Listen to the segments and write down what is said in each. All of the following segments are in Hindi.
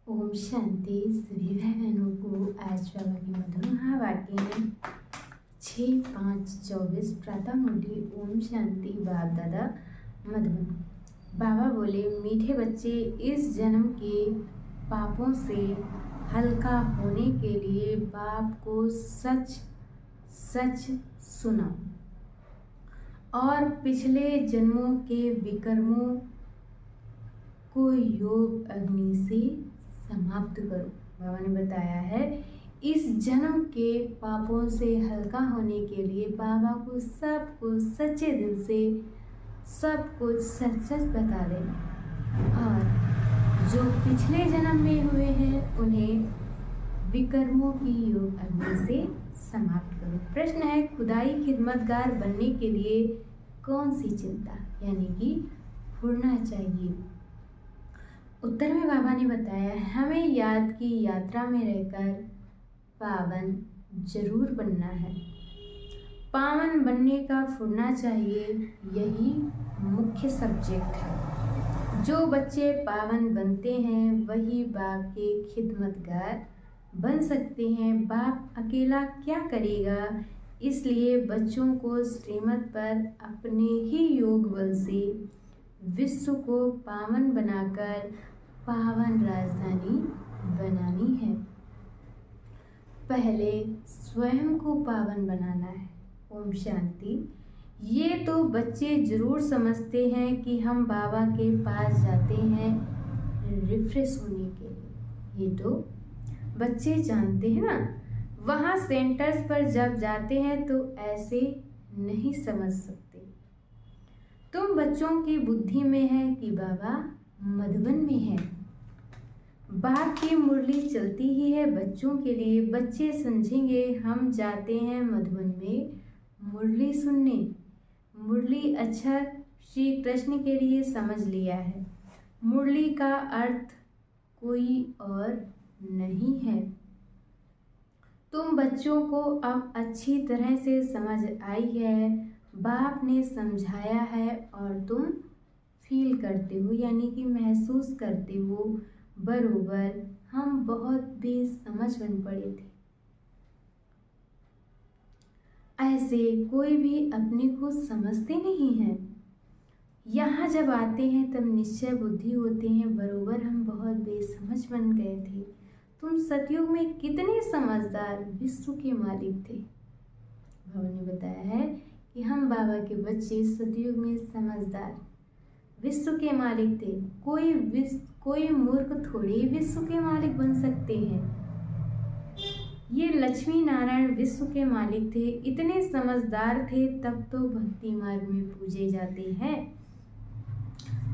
ओम शांति। सभी भाई बहनों को आज बाबा की मधुर महावाक्य 6-5-24 प्रातः मुरली। ओम शांति। बाप दादा मधुबन। बाबा बोले, मीठे बच्चे, इस जन्म के पापों से हल्का होने के लिए बाप को सच सच सुनाओ और पिछले जन्मों के विकर्मों को योग अग्नि से समाप्त करो। बाबा ने बताया है, इस जन्म के पापों से हल्का होने के लिए बाबा को सब कुछ सच्चे दिल से सब कुछ सच सच बता देना और जो पिछले जन्म में हुए हैं उन्हें विकर्मों की योग अग्नि से समाप्त करो। प्रश्न है, खुदाई खिदमतगार बनने के लिए कौन सी चिंता यानी कि फुरना चाहिए? उत्तर में बाबा ने बताया, हमें याद की यात्रा में रहकर पावन जरूर बनना है। पावन बनने का फुरना चाहिए, यही मुख्य सब्जेक्ट है। जो बच्चे पावन बनते हैं वही बाप के खिदमतगार बन सकते हैं। बाप अकेला क्या करेगा, इसलिए बच्चों को श्रीमत पर अपने ही योग बल से विश्व को पावन बनाकर पावन राजधानी बनानी है। पहले स्वयं को पावन बनाना है। ओम शांति। ये तो बच्चे जरूर समझते हैं कि हम बाबा के पास जाते हैं रिफ्रेश होने के लिए। ये तो बच्चे जानते हैं ना। वहाँ सेंटर्स पर जब जाते हैं तो ऐसे नहीं समझ सकते। तुम बच्चों की बुद्धि में है कि बाबा मधुबन में है। बाप की मुरली चलती ही है बच्चों के लिए। बच्चे समझेंगे हम जाते हैं मधुबन में मुरली सुनने। मुरली अक्षर श्री कृष्ण के लिए समझ लिया है। मुरली का अर्थ कोई और नहीं है। तुम बच्चों को अब अच्छी तरह से समझ आई है। बाप ने समझाया है और तुम फील करते हो यानी कि महसूस करते हो। बरोबर हम बहुत बेसमझ बन पड़े थे। ऐसे कोई भी अपने को समझते नहीं है। यहाँ जब आते हैं तब निश्चय बुद्धि होते हैं। बरोबर हम बहुत बेसमझ बन गए थे। तुम सतयुग में कितने समझदार विश्व के मालिक थे। बाबा ने बताया है कि हम बाबा के बच्चे सतयुग में समझदार विश्व के मालिक थे। कोई मूर्ख थोड़ी विश्व के मालिक बन सकते हैं। ये लक्ष्मी नारायण विश्व के मालिक थे। इतने समझदार थे तब तो भक्ति मार्ग में पूजे जाते हैं।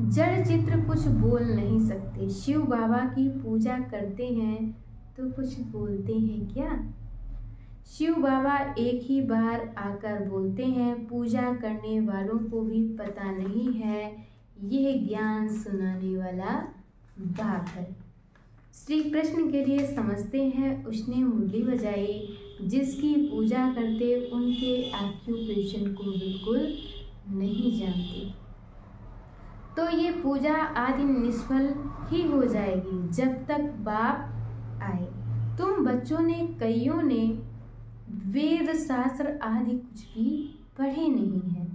जड़ चित्र कुछ बोल नहीं सकते। शिव बाबा की पूजा करते हैं तो कुछ बोलते हैं क्या? शिव बाबा एक ही बार आकर बोलते हैं। पूजा करने वालों को भी पता नहीं है यह ज्ञान सुनाने वाला बाप है। श्री कृष्ण के लिए समझते हैं उसने मुरली बजाई। जिसकी पूजा करते उनके ऑक्यूपेशन को बिल्कुल नहीं जानते तो ये पूजा आदि निष्फल ही हो जाएगी जब तक बाप आए। तुम बच्चों ने कईयों ने वेद शास्त्र आदि कुछ भी पढ़े नहीं है।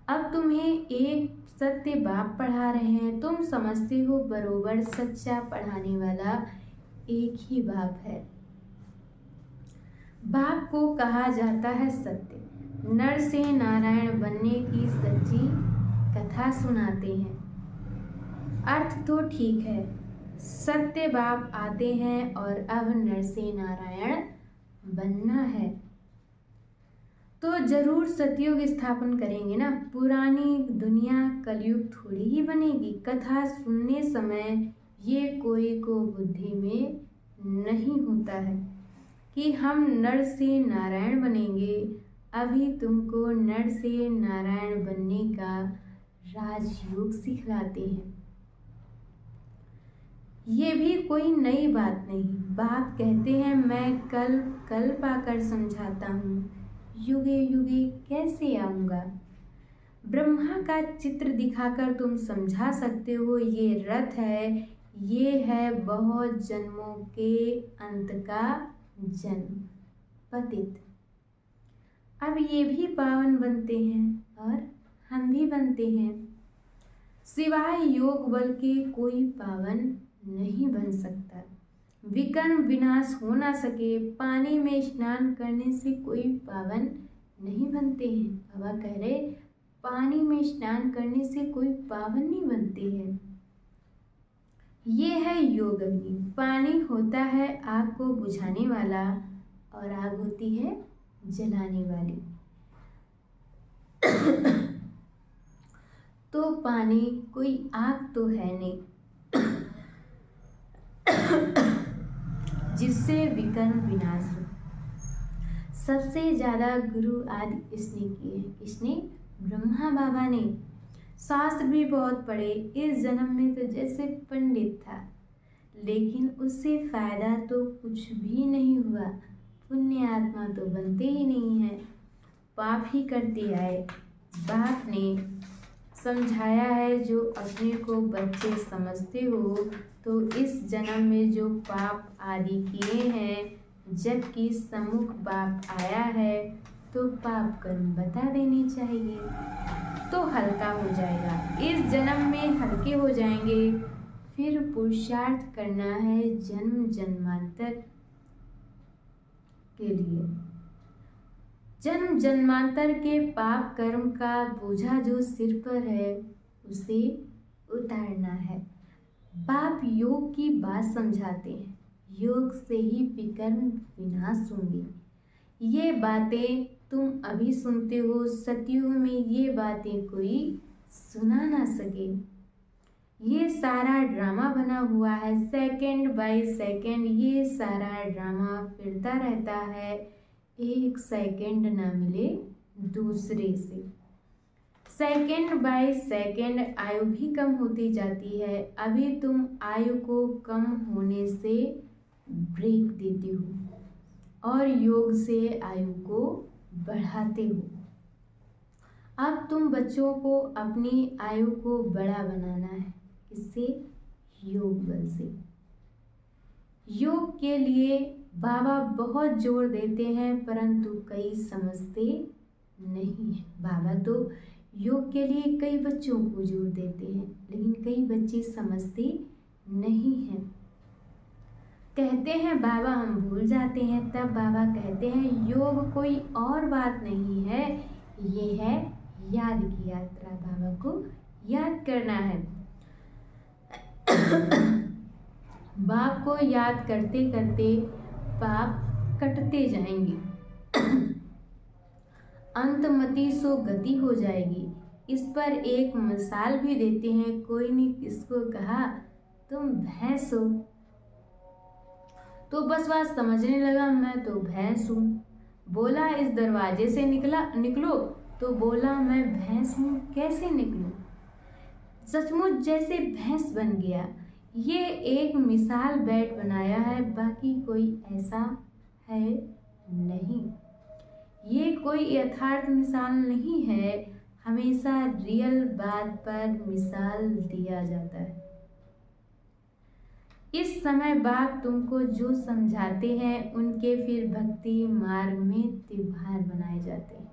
अब तुम्हें एक सत्य बाप पढ़ा रहे हैं। तुम समझते हो बरोबर सच्चा पढ़ाने वाला एक ही बाप है। बाप को कहा जाता है सत्य। नर से नारायण बनने की सच्ची कथा सुनाते हैं। अर्थ तो ठीक है, सत्य बाप आते हैं और अब नर से नारायण बनना है तो जरूर सतयुग स्थापन करेंगे ना। पुरानी दुनिया कलयुग थोड़ी ही बनेगी। कथा सुनने समय ये कोई को बुद्धि में नहीं होता है कि हम नर से नारायण बनेंगे। अभी तुमको नर से नारायण बनने का राजयोग सिखलाते हैं। ये भी कोई नई बात नहीं। बाप कहते हैं मैं कल पाकर समझाता हूँ, युगे युगे कैसे आऊँगा। ब्रह्मा का चित्र दिखाकर तुम समझा सकते हो ये रथ है, ये है बहुत जन्मों के अंत का जन्म। पतित अब ये भी पावन बनते हैं और हम भी बनते हैं। सिवाय योग बल के कोई पावन नहीं बन सकता। विकर्म विनाश हो ना सके, पानी में स्नान करने से कोई पावन नहीं बनते हैं। बाबा कह रहे पानी में स्नान करने से कोई पावन नहीं बनते हैं। ये है योग अग्नि। पानी होता है आग को बुझाने वाला और आग होती है जलाने वाली। तो पानी कोई आग तो है नहीं जिससे विकर्म विनाश हो। सबसे ज्यादा गुरु आदि इसने किए हैं। किसने? ब्रह्मा बाबा ने। शास्त्र भी बहुत पढ़े। इस जन्म में तो जैसे पंडित था, लेकिन उससे फायदा तो कुछ भी नहीं हुआ। पुण्य आत्मा तो बनते ही नहीं है, पाप ही करते आए। बाप ने समझाया है, जो अपने को बच्चे समझते हो तो इस जन्म में जो पाप आदि किए हैं, जबकि सम्मुख बाप आया है तो पाप कर्म बता देने चाहिए तो हल्का हो जाएगा। इस जन्म में हल्के हो जाएंगे। फिर पुरुषार्थ करना है जन्म जन्मांतर के लिए। जन्म जन्मांतर के पाप कर्म का बोझा जो सिर पर है उसे उतारना है। बाप योग की बात समझाते हैं। योग से ही विकर्म विनाश होंगे। ये बातें तुम अभी सुनते हो, सतयुग में ये बातें कोई सुना ना सके। ये सारा ड्रामा बना हुआ है, सेकंड बाय सेकंड ये सारा ड्रामा फिरता रहता है। एक सेकंड ना मिले दूसरे से। सेकंड बाय सेकंड आयु भी कम होती जाती है। अभी तुम आयु को कम होने से ब्रेक देते हो और योग से आयु को बढ़ाते हो। अब तुम बच्चों को अपनी आयु को बड़ा बनाना है। इससे योग बल से। योग के लिए बाबा बहुत जोर देते हैं, परंतु कई समझते नहीं है। बाबा तो योग के लिए कई बच्चों को जोर देते हैं, लेकिन कई बच्चे समझते नहीं हैं। कहते हैं बाबा हम भूल जाते हैं, तब बाबा कहते हैं योग कोई और बात नहीं है, ये है याद की यात्रा। बाबा को याद करना है। बाप को याद करते करते पाप कटते जाएंगे। अंतमति सो गति हो जाएगी। इस पर एक मिसाल भी देते हैं। कोई ने किसको कहा तुम भैंस हो, तो बस बात समझने लगा मैं तो भैंस हूँ। बोला इस दरवाजे से निकलो, तो बोला मैं भैंस हूँ, कैसे निकलूं? सचमुच जैसे भैंस बन गया। ये एक मिसाल बैठ बनाया है, बाकी कोई ऐसा है नहीं। ये कोई यथार्थ मिसाल नहीं है। हमेशा रियल बात पर मिसाल दिया जाता है। इस समय बाप तुमको जो समझाते हैं उनके फिर भक्ति मार्ग में त्योहार बनाए जाते हैं।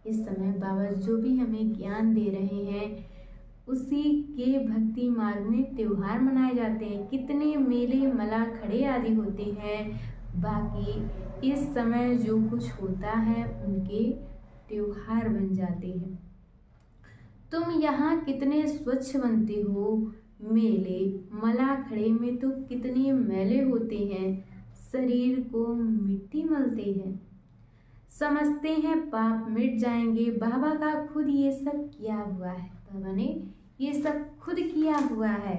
इस समय बाबा जो भी हमें ज्ञान दे रहे हैं उसी के भक्ति मार्ग में त्योहार मनाए जाते हैं। कितने मेले मला खड़े आदि होते हैं, बाकी इस समय जो कुछ होता है उनके त्योहार बन जाते हैं। तुम यहाँ कितने स्वच्छ बनते हो। मेले मला खड़े में तो कितने मैले होते हैं, शरीर को मिट्टी मलते हैं। समझते हैं पाप मिट जाएंगे। बाबा का खुद ये सब किया हुआ है। बाबा ने ये सब खुद किया हुआ है।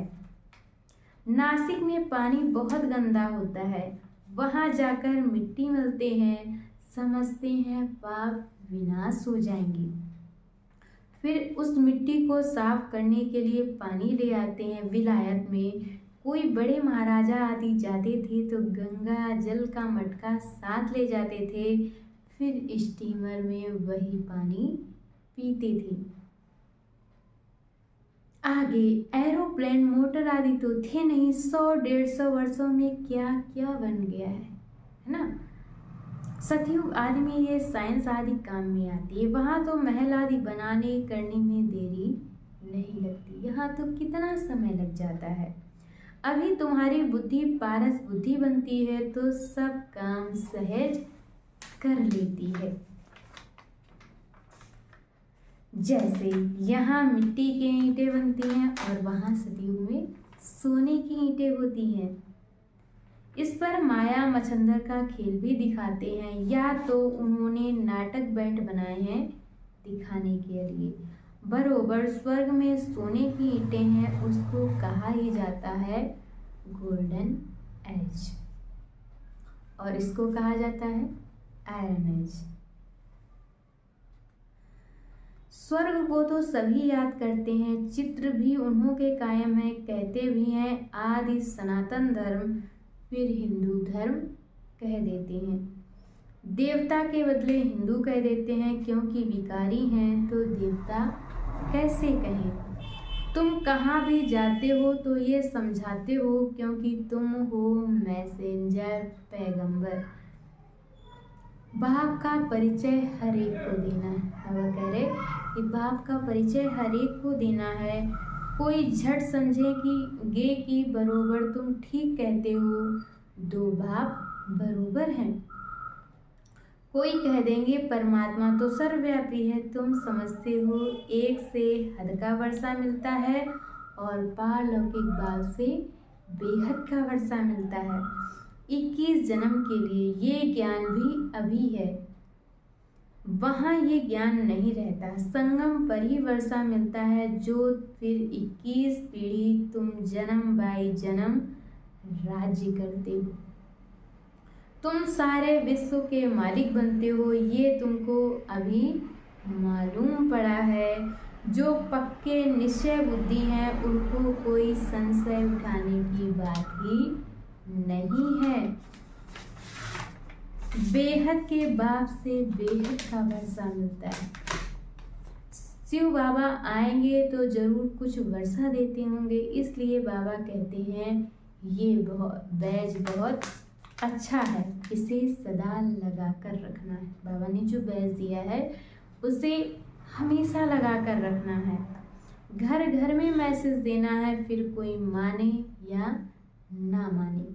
नासिक में पानी बहुत गंदा होता है, वहां जाकर मिट्टी मलते हैं। समझते हैं पाप विनाश हो जाएंगे। फिर उस मिट्टी को साफ करने के लिए पानी ले आते हैं। विलायत में कोई बड़े महाराजा आदि जाते थे तो गंगा जल का मटका साथ ले जाते थे, फिर स्टीमर में वही पानी पीते थे। आगे एरोप्लेन, मोटर आदि तो थे नहीं। 100-150 वर्षों में क्या क्या बन गया है ना। सतयुग आदि में ये साइंस आदि काम में आती है। वहाँ तो महल आदि बनाने करने में देरी नहीं लगती, यहाँ तो कितना समय लग जाता है। अभी तुम्हारी बुद्धि पारस बुद्धि बनती है तो सब काम सहज कर लेती है। जैसे यहाँ मिट्टी की ईंटें बनती हैं और वहाँ सतयुग में सोने की ईंटें होती हैं। इस पर माया मच्छंदर का खेल भी दिखाते हैं, या तो उन्होंने नाटक बैंड बनाए हैं दिखाने के लिए। बरोबर स्वर्ग में सोने की ईंटें हैं, उसको कहा ही जाता है गोल्डन एज, और इसको कहा जाता है आयरन एज। स्वर्ग को तो सभी याद करते हैं, चित्र भी उन्हों के कायम है, कहते भी हैं आदि सनातन धर्म, फिर हिंदू धर्म कह देते हैं। देवता के बदले हिंदू कह देते हैं, क्योंकि विकारी हैं तो देवता कैसे कहें। तुम कहाँ भी जाते हो तो ये समझाते हो, क्योंकि तुम हो मैसेंजर, पैगंबर। बाप का परिचय हर एक को देना है। बाबा कह रहे कि बाप का परिचय हर एक को देना है। कोई झट समझे कि बरोबर तुम ठीक कहते हो, दो बाप बरोबर हैं। कोई कह देंगे परमात्मा तो सर्वव्यापी है, तुम समझते हो एक से हद का वर्षा मिलता है और पारलौकिक बाप से बेहद का वर्षा मिलता है। 21 जन्म के लिए ये ज्ञान भी अभी है, वहाँ ये ज्ञान नहीं रहता। संगम पर ही वर्षा मिलता है, जो फिर 21 पीढ़ी तुम जन्म बाई जन्म राज्य करते हो। तुम सारे विश्व के मालिक बनते हो, ये तुमको अभी मालूम पड़ा है। जो पक्के निश्चय बुद्धि हैं उनको कोई संशय उठाने की बात ही नहीं है। बेहद के बाप से बेहद का वर्षा मिलता है। शिव बाबा आएंगे तो जरूर कुछ वर्षा देते होंगे, इसलिए बाबा कहते हैं ये बैज बहुत अच्छा है, इसे सदा लगा कर रखना है। बाबा ने जो बैज दिया है उसे हमेशा लगा कर रखना है। घर घर में मैसेज देना है, फिर कोई माने या ना माने।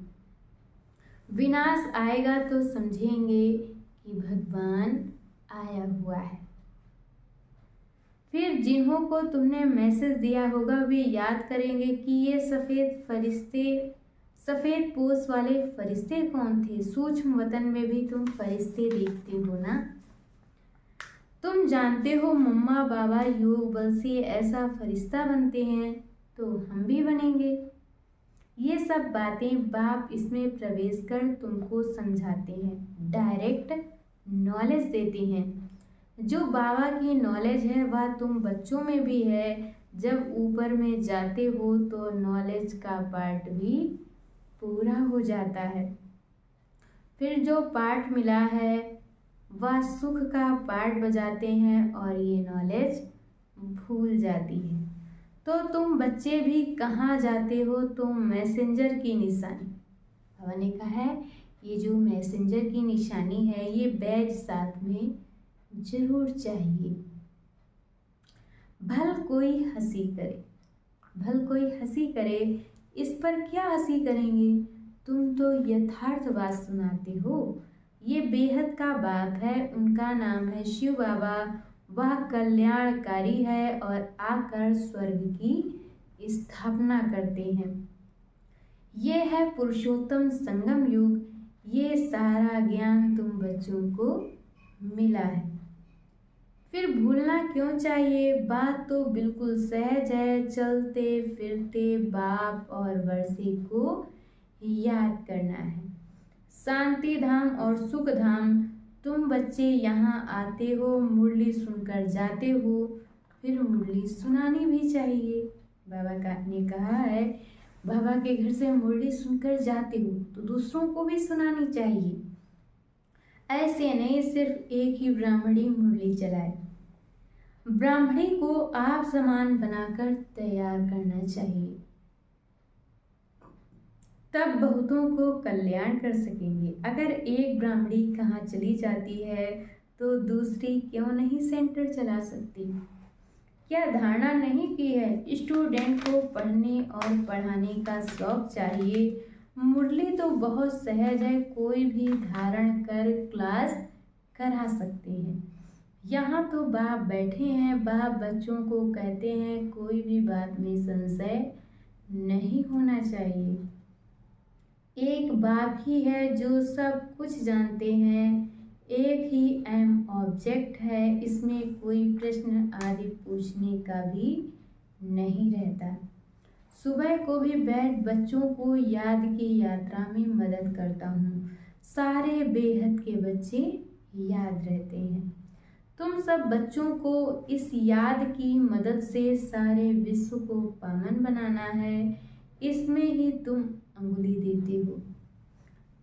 विनाश आएगा तो समझेंगे कि भगवान आया हुआ है। फिर जिन्हों को तुमने मैसेज दिया होगा वे याद करेंगे कि ये सफ़ेद पोश वाले फरिश्ते कौन थे। सूक्ष्म वतन में भी तुम फरिश्ते देखते हो ना। तुम जानते हो मम्मा बाबा योग बल से ऐसा फरिश्ता बनते हैं, तो हम भी बनेंगे। ये सब बातें बाप इसमें प्रवेश कर तुमको समझाते हैं, डायरेक्ट नॉलेज देते हैं। जो बाबा की नॉलेज है वह तुम बच्चों में भी है। जब ऊपर में जाते हो तो नॉलेज का पार्ट भी पूरा हो जाता है। फिर जो पार्ट मिला है वह सुख का पार्ट बजाते हैं और ये नॉलेज भूल जाती है। तो तुम बच्चे भी कहाँ जाते हो, तुम मैसेंजर की निशानी। बाबा ने कहा है ये जो मैसेंजर की निशानी है ये बैज साथ में जरूर चाहिए। भल कोई हंसी करे, इस पर क्या हंसी करेंगे, तुम तो यथार्थ बात सुनाते हो। ये बेहद का बाप है, उनका नाम है शिव बाबा। वह कल्याणकारी है और आकर स्वर्ग की स्थापना करते हैं। ये है पुरुषोत्तम संगम युग। ये सारा ज्ञान तुम बच्चों को मिला है, फिर भूलना क्यों चाहिए। बात तो बिल्कुल सहज है, चलते फिरते बाप और वर्षे को याद करना है। शांति धाम और सुख धाम, तुम बच्चे यहाँ आते हो, मुरली सुनकर जाते हो, फिर मुरली सुनानी भी चाहिए। बाबा ने कहा है बाबा के घर से मुरली सुनकर जाते हो तो दूसरों को भी सुनानी चाहिए। ऐसे नहीं सिर्फ एक ही ब्राह्मणी मुरली चलाए। ब्राह्मणी को आप समान बनाकर तैयार करना चाहिए, तब बहुतों को कल्याण कर सकेंगे। अगर एक ब्राह्मणी कहाँ चली जाती है तो दूसरी क्यों नहीं सेंटर चला सकती? क्या धारणा नहीं की है? स्टूडेंट को पढ़ने और पढ़ाने का शौक चाहिए। मुरली तो बहुत सहज है, कोई भी धारण कर क्लास करा सकते हैं। यहाँ तो बाप बैठे हैं, बाप बच्चों को कहते हैं कोई भी बात में संशय नहीं होना चाहिए। एक बाप ही है जो सब कुछ जानते हैं, एक ही एम ऑब्जेक्ट है, इसमें कोई प्रश्न आदि पूछने का भी नहीं रहता। सुबह को भी बैठ बच्चों को याद की यात्रा में मदद करता हूँ। सारे बेहद के बच्चे याद रहते हैं। तुम सब बच्चों को इस याद की मदद से सारे विश्व को पावन बनाना है, इसमें ही तुम अंगुली देते हो।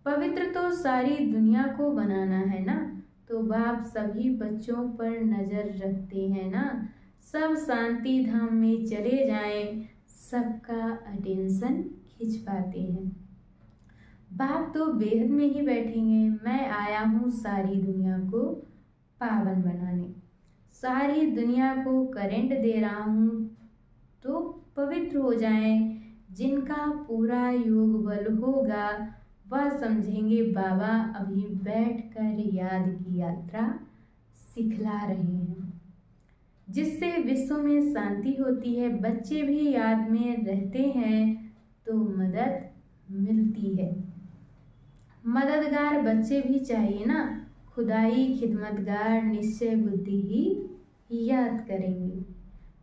पवित्र तो सारी दुनिया को बनाना है ना, तो बाप सभी बच्चों पर नजर रखते हैं ना। सब शांति धाम में चले जाएं, सबका अटेंशन खींच पाते हैं। बाप तो बेहद में ही बैठेंगे। मैं आया हूँ सारी दुनिया को पावन बनाने, सारी दुनिया को करंट दे रहा हूँ तो पवित्र हो जाएं। जिनका पूरा योग बल होगा वह समझेंगे बाबा अभी बैठकर याद की यात्रा सिखला रहे हैं, जिससे विश्व में शांति होती है। बच्चे भी याद में रहते हैं तो मदद मिलती है। मददगार बच्चे भी चाहिए ना। खुदाई खिदमतगार निश्चय बुद्धि ही याद करेंगे।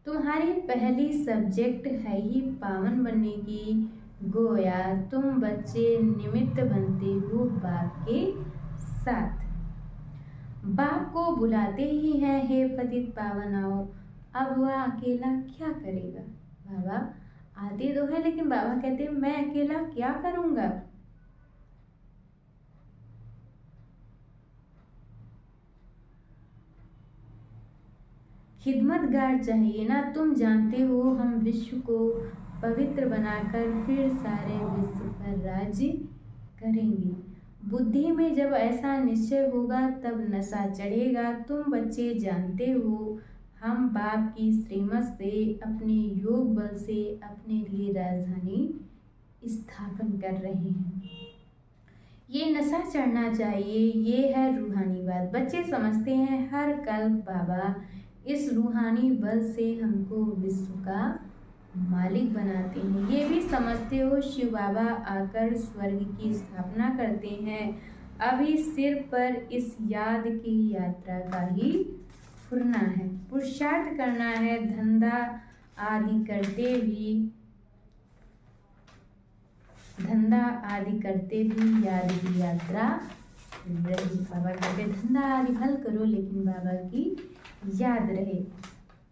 तुम्हारी पहली सब्जेक्ट है ही पावन बनने की। गोया तुम बच्चे निमित्त बनते हो बाप के साथ। बाप को बुलाते ही हैं, हे पतित पावन आओ। अब वह अकेला क्या करेगा? बाबा आते तो है, लेकिन बाबा कहते हैं मैं अकेला क्या करूँगा? खिदमतगार चाहिए ना। तुम जानते हो हम विश्व को पवित्र बनाकर फिर सारे विश्व पर राज्य करेंगे। बुद्धि में जब ऐसा निश्चय होगा तब नशा चढ़ेगा। तुम बच्चे जानते हो हम बाप की श्रीमत से अपने योग बल से अपने लिए राजधानी स्थापन कर रहे हैं। ये नशा चढ़ना चाहिए, ये है रूहानी बात। बच्चे समझते हैं हर कल बाबा इस रूहानी बल से हमको विश्व का मालिक बनाते हैं। ये भी समझते हो शिव बाबा आकर स्वर्ग की स्थापना करते हैं। अभी सिर पर इस याद की यात्रा का ही फुरना है, पुरुषार्थ करना है। धंधा आदि करते भी याद की यात्रा रही। बाबा कहते धंधा आदि भल करो लेकिन बाबा की याद रहे।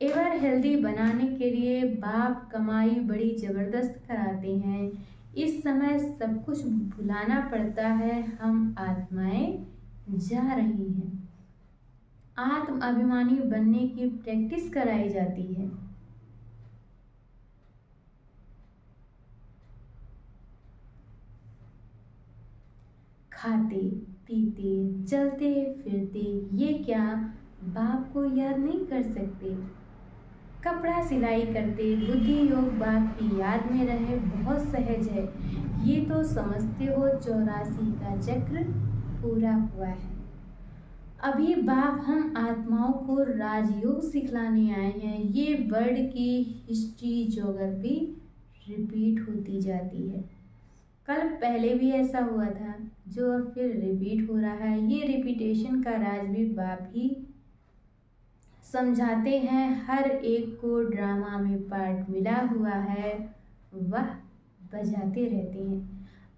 एवर हेल्दी बनाने के लिए बाप कमाई बड़ी जबरदस्त कराते हैं। इस समय सब कुछ भुलाना पड़ता है। हम आत्माएं जा रही हैं। आत्म अभिमानी बनने की प्रैक्टिस कराई जाती है। खाते पीते चलते फिरते ये क्या बाप को याद नहीं कर सकते? कपड़ा सिलाई करते बुद्धि योग बाप की याद में रहे बहुत सहज है। ये तो समझते हो 84 का चक्र पूरा हुआ है। अभी बाप हम आत्माओं को राजयोग सिखलाने आए हैं। ये वर्ड की हिस्ट्री ज्योग्राफी रिपीट होती जाती है। कल पहले भी ऐसा हुआ था जो अब फिर रिपीट हो रहा है। ये रिपीटेशन का राज भी बाप ही समझाते हैं। हर एक को ड्रामा में पार्ट मिला हुआ है, वह बजाते रहते हैं।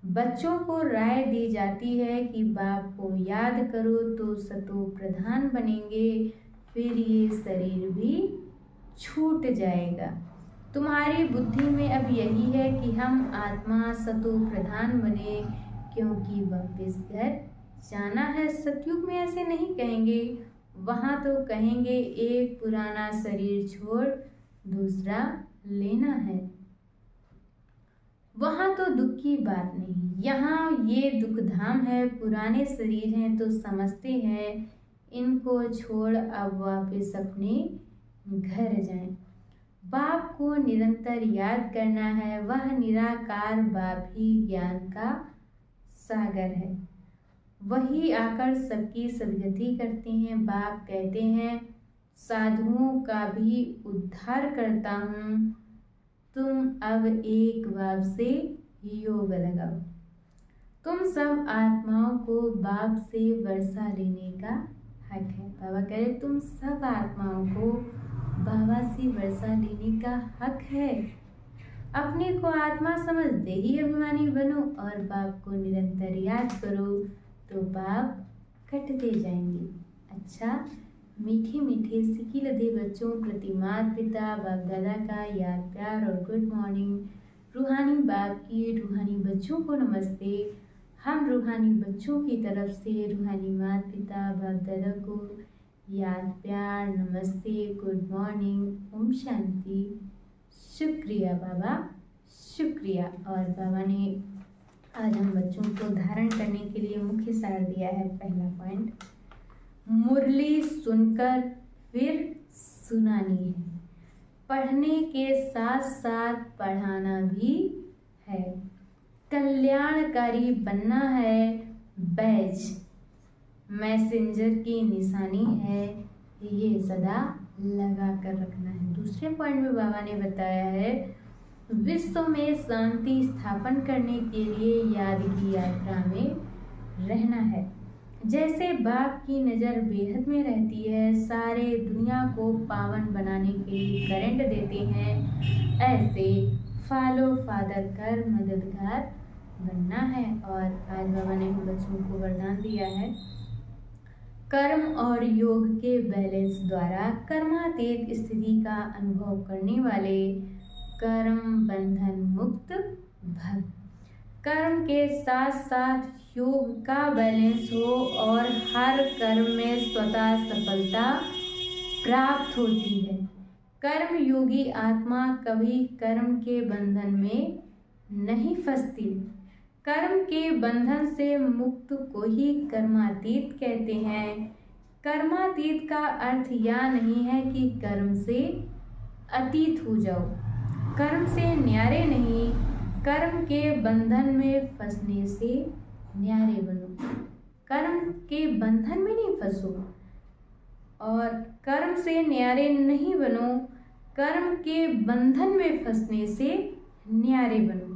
बच्चों को राय दी जाती है कि बाप को याद करो तो सतो प्रधान बनेंगे, फिर ये शरीर भी छूट जाएगा। तुम्हारी बुद्धि में अब यही है कि हम आत्मा सतो प्रधान बने, क्योंकि वापिस घर जाना है। सतयुग में ऐसे नहीं कहेंगे, वहाँ तो कहेंगे एक पुराना शरीर छोड़ दूसरा लेना है। वहाँ तो दुख की बात नहीं, यहाँ ये दुख धाम है। पुराने शरीर हैं तो समझते हैं इनको छोड़ अब वापस अपने घर जाएं। बाप को निरंतर याद करना है, वह निराकार बाप ही ज्ञान का सागर है। वही आकर सबकी सदगति करते हैं। बाप कहते हैं साधुओं का भी उद्धार करता हूँ, तुम अब एक बाप से योग लगाओ। तुम सब आत्माओं को बाप से वर्षा लेने का हक है। बाबा कह रहे तुम सब आत्माओं को बाबा से वर्षा लेने का हक है। अपने को आत्मा समझते ही अभिमानी बनो और बाप को निरंतर याद करो तो पाप कटते जाएंगे। अच्छा, मीठे मीठे सिकी लदे बच्चों प्रति माता पिता बाप दादा का याद प्यार और गुड मॉर्निंग। रूहानी बाप की रूहानी बच्चों को नमस्ते। हम रूहानी बच्चों की तरफ से रूहानी माता पिता बाप दादा को याद प्यार नमस्ते गुड मॉर्निंग ओम शांति। शुक्रिया बाबा, शुक्रिया। और बाबा ने आज हम बच्चों को धारण करने के लिए मुख्य सार दिया है। पहला पॉइंट, मुरली सुनकर फिर सुनानी है, पढ़ने के साथ साथ पढ़ाना भी है, कल्याणकारी बनना है, बैज मैसेंजर की निशानी है, ये सदा लगा कर रखना है। दूसरे पॉइंट में बाबा ने बताया है विश्व में शांति स्थापन करने के लिए याद की यात्रा में रहना है। जैसे बाप की नज़र बेहद में रहती है, सारे दुनिया को पावन बनाने के लिए करंट देते हैं, ऐसे फॉलो फादर कर मददगार बनना है। और आज बाबा ने हम बच्चों को वरदान दिया है कर्म और योग के बैलेंस द्वारा कर्मातीत स्थिति का अनुभव करने वाले कर्म बंधन मुक्त भक्त। कर्म के साथ साथ योग का बैलेंस हो और हर कर्म में स्वतः सफलता प्राप्त होती है। कर्म योगी आत्मा कभी कर्म के बंधन में नहीं फंसती। कर्म के बंधन से मुक्त को ही कर्मातीत कहते हैं। कर्मातीत का अर्थ यह नहीं है कि कर्म से अतीत हो जाओ, कर्म से न्यारे नहीं, कर्म के बंधन में फंसने से न्यारे बनो। कर्म के बंधन में नहीं फंसो और कर्म से न्यारे नहीं बनो, कर्म के बंधन में फंसने से न्यारे बनो।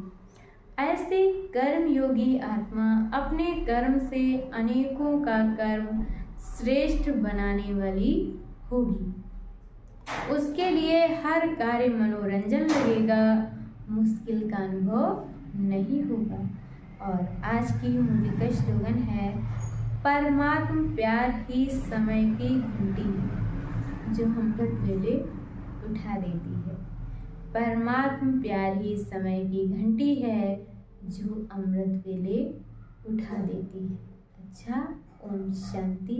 ऐसे कर्म योगी आत्मा अपने कर्म से अनेकों का कर्म श्रेष्ठ बनाने वाली होगी। उसके लिए हर कार्य मनोरंजन लगेगा, मुश्किल का अनुभव नहीं होगा। और आज की मूल्य का स्लोगन है परमात्म प्यार ही समय की घंटी है जो हम तक वेले उठा देती है। परमात्म प्यार ही समय की घंटी है जो अमृत वेले उठा देती है। अच्छा, ओम शांति।